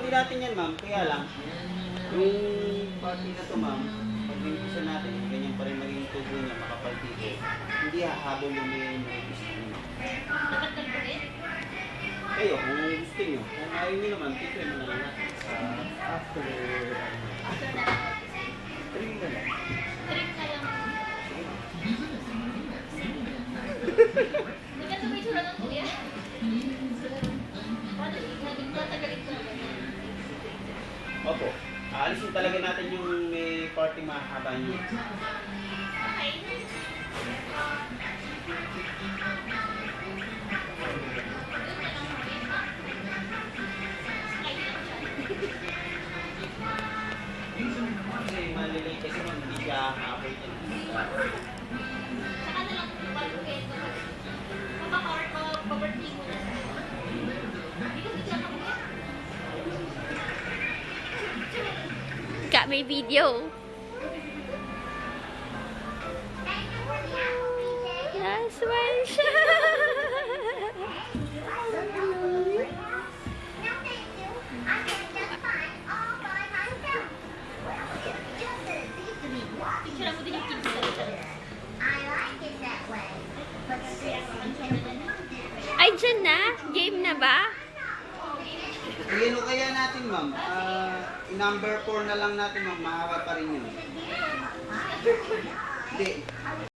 din natin yan, ma'am. Kaya lang, yung party na to, ma'am, pag nimpisa natin, ganyan pa rin maging tubo niya, makapal dito. Hindi hahabol yung may gusto niyo. Kayo, kung gusto niyo. Kung ayaw niyo naman, titry mo na lang natin. After, trim na lang. Maganda ba yung tsura ng kuya? Paano nagtatagalin ko? Opo. Aalisin talaga natin yung may party mahaba niyo. Okay. Kasi malilay kasi ma'am, hindi siya hapon yan. Saka na lang kung bago kayo ito. Mapapabirthday mo na sa hindi ko bigla ka kuya. Got may video. That's why siya. Picture mo din yung kids sa Ay, dyan na? Game na ba? Ano kaya natin, ma'am? Number 4 na lang natin, ma'am. Mahaba pa rin yun. Hindi.